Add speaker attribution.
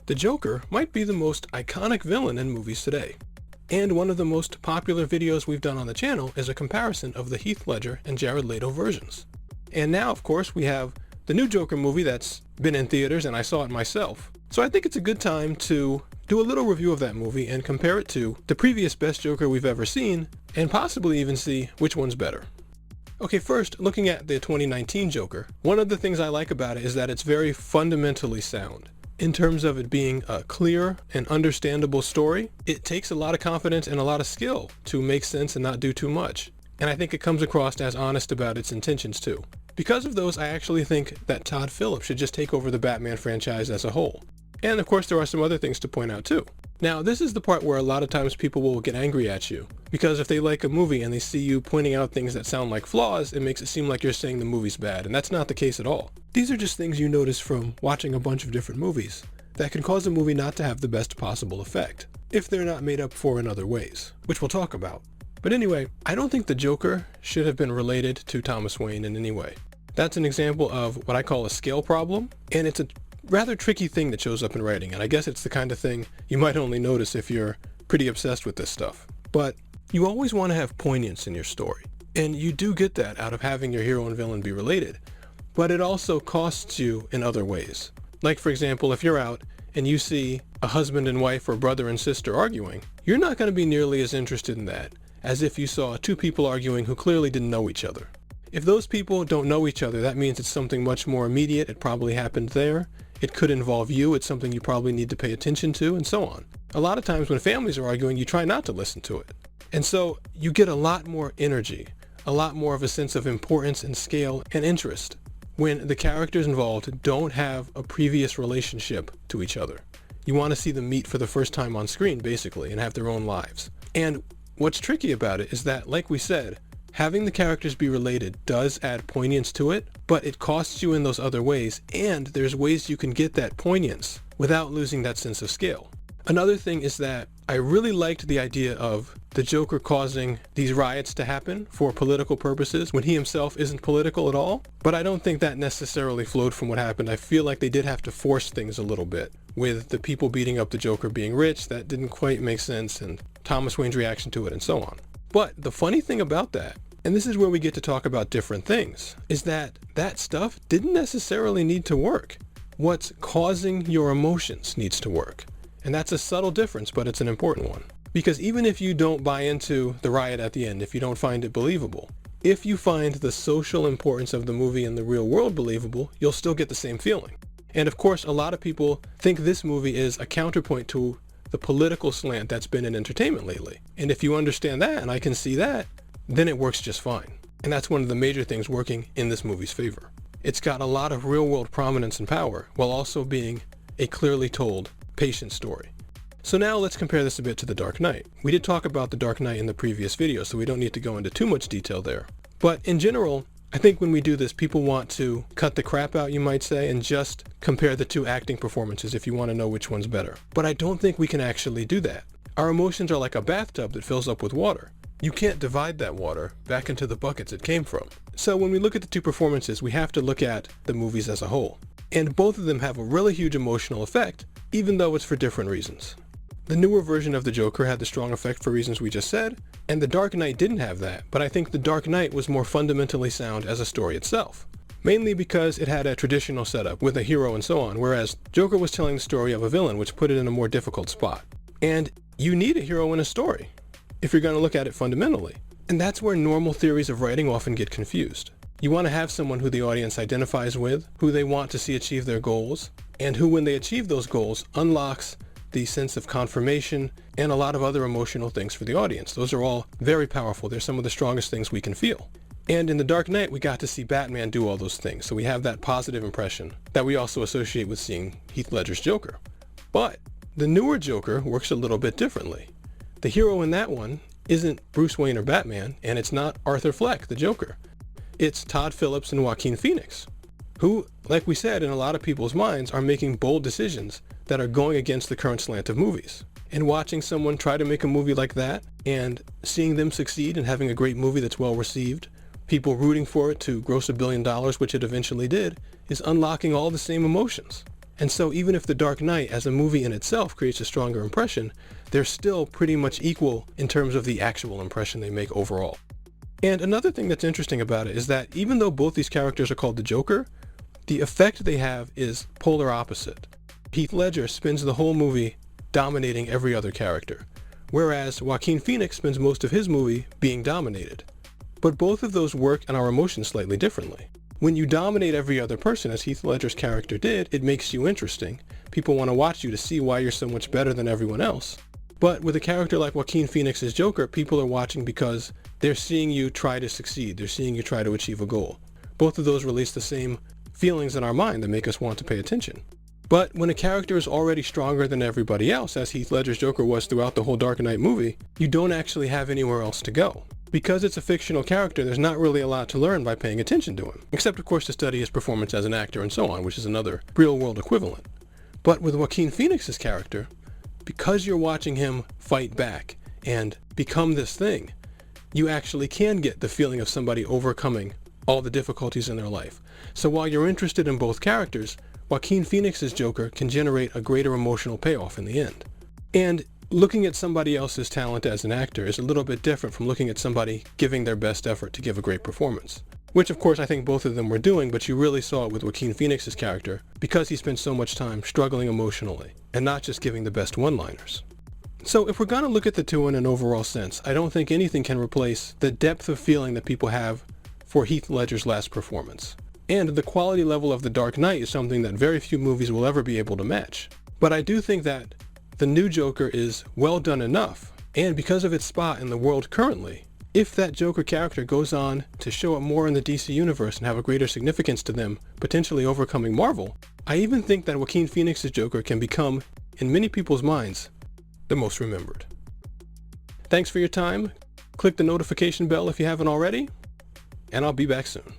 Speaker 1: The Joker might be the most iconic villain in movies today. And one of the most popular videos we've done on the channel is a comparison of the Heath Ledger and Jared Leto versions. And now, of course, we have the new Joker movie that's been in theaters and I saw it myself. So I think it's a good time to do a little review of that movie and compare it to the previous best Joker we've ever seen and possibly even see which one's better. Okay, first, looking at the 2019 Joker, one of the things I like about it is that it's very fundamentally sound. In terms of it being a clear and understandable story, it takes a lot of confidence and a lot of skill to make sense and not do too much. And I think it comes across as honest about its intentions too. Because of those, I actually think that Todd Phillips should just take over the Batman franchise as a whole. And of course, there are some other things to point out too. Now, this is the part where a lot of times people will get angry at you, because if they like a movie and they see you pointing out things that sound like flaws, it makes it seem like you're saying the movie's bad, and that's not the case at all. These are just things you notice from watching a bunch of different movies that can cause a movie not to have the best possible effect, if they're not made up for in other ways, which we'll talk about. But anyway, I don't think the Joker should have been related to Thomas Wayne in any way. That's an example of what I call a scale problem, and it's a rather tricky thing that shows up in writing, and I guess it's the kind of thing you might only notice if you're pretty obsessed with this stuff. But you always want to have poignance in your story, and you do get that out of having your hero and villain be related, but it also costs you in other ways. Like, for example, if you're out and you see a husband and wife or brother and sister arguing, you're not going to be nearly as interested in that as if you saw two people arguing who clearly didn't know each other. If those people don't know each other, that means it's something much more immediate. It probably happened there. It could involve you. It's something you probably need to pay attention to, and so on. A lot of times when families are arguing, you try not to listen to it. And so you get a lot more energy, a lot more of a sense of importance and scale and interest when the characters involved don't have a previous relationship to each other. You want to see them meet for the first time on screen, basically, and have their own lives. And what's tricky about it is that, like we said, having the characters be related does add poignance to it, but it costs you in those other ways, and there's ways you can get that poignance without losing that sense of scale. Another thing is that I really liked the idea of the Joker causing these riots to happen for political purposes when he himself isn't political at all, but I don't think that necessarily flowed from what happened. I feel like they did have to force things a little bit, with the people beating up the Joker being rich. That didn't quite make sense, and Thomas Wayne's reaction to it, and so on. But the funny thing about that, and this is where we get to talk about different things, is that that stuff didn't necessarily need to work. What's causing your emotions needs to work. And that's a subtle difference, but it's an important one. Because even if you don't buy into the riot at the end, if you don't find it believable, if you find the social importance of the movie in the real world believable, you'll still get the same feeling. And of course, a lot of people think this movie is a counterpoint to the political slant that's been in entertainment lately. And if you understand that, and I can see that, then it works just fine. And that's one of the major things working in this movie's favor. It's got a lot of real-world prominence and power, while also being a clearly told, patient story. So now let's compare this a bit to The Dark Knight. We did talk about The Dark Knight in the previous video, so we don't need to go into too much detail there. But in general, I think when we do this, people want to cut the crap out, you might say, and just compare the two acting performances if you want to know which one's better. But I don't think we can actually do that. Our emotions are like a bathtub that fills up with water. You can't divide that water back into the buckets it came from. So when we look at the two performances, we have to look at the movies as a whole. And both of them have a really huge emotional effect, even though it's for different reasons. The newer version of the Joker had the strong effect for reasons we just said, and The Dark Knight didn't have that, but I think The Dark Knight was more fundamentally sound as a story itself. Mainly because it had a traditional setup with a hero and so on, whereas Joker was telling the story of a villain, which put it in a more difficult spot. And you need a hero in a story, if you're going to look at it fundamentally. And that's where normal theories of writing often get confused. You want to have someone who the audience identifies with, who they want to see achieve their goals, and who, when they achieve those goals, unlocks the sense of confirmation and a lot of other emotional things for the audience. Those are all very powerful. They're some of the strongest things we can feel. And in The Dark Knight, we got to see Batman do all those things, so we have that positive impression that we also associate with seeing Heath Ledger's Joker. But the newer Joker works a little bit differently. The hero in that one isn't Bruce Wayne or Batman, and it's not Arthur Fleck, the Joker. It's Todd Phillips and Joaquin Phoenix, who, like we said, in a lot of people's minds, are making bold decisions that are going against the current slant of movies. And watching someone try to make a movie like that, and seeing them succeed and having a great movie that's well received, people rooting for it to gross $1 billion, which it eventually did, is unlocking all the same emotions. And so even if The Dark Knight as a movie in itself creates a stronger impression, they're still pretty much equal in terms of the actual impression they make overall. And another thing that's interesting about it is that even though both these characters are called the Joker, the effect they have is polar opposite. Heath Ledger spends the whole movie dominating every other character, whereas Joaquin Phoenix spends most of his movie being dominated. But both of those work on our emotions slightly differently. When you dominate every other person, as Heath Ledger's character did, it makes you interesting. People want to watch you to see why you're so much better than everyone else. But with a character like Joaquin Phoenix's Joker, people are watching because they're seeing you try to succeed. They're seeing you try to achieve a goal. Both of those release the same feelings in our mind that make us want to pay attention. But when a character is already stronger than everybody else, as Heath Ledger's Joker was throughout the whole Dark Knight movie, you don't actually have anywhere else to go. Because it's a fictional character, there's not really a lot to learn by paying attention to him, except of course to study his performance as an actor and so on, which is another real-world equivalent. But with Joaquin Phoenix's character, because you're watching him fight back and become this thing, you actually can get the feeling of somebody overcoming all the difficulties in their life. So while you're interested in both characters, Joaquin Phoenix's Joker can generate a greater emotional payoff in the end. And looking at somebody else's talent as an actor is a little bit different from looking at somebody giving their best effort to give a great performance. Which of course I think both of them were doing, but you really saw it with Joaquin Phoenix's character because he spent so much time struggling emotionally and not just giving the best one-liners. So if we're going to look at the two in an overall sense, I don't think anything can replace the depth of feeling that people have for Heath Ledger's last performance. And the quality level of The Dark Knight is something that very few movies will ever be able to match. But I do think that the new Joker is well done enough, and because of its spot in the world currently, if that Joker character goes on to show up more in the DC universe and have a greater significance to them, potentially overcoming Marvel, I even think that Joaquin Phoenix's Joker can become, in many people's minds, the most remembered. Thanks for your time. Click the notification bell if you haven't already, and I'll be back soon.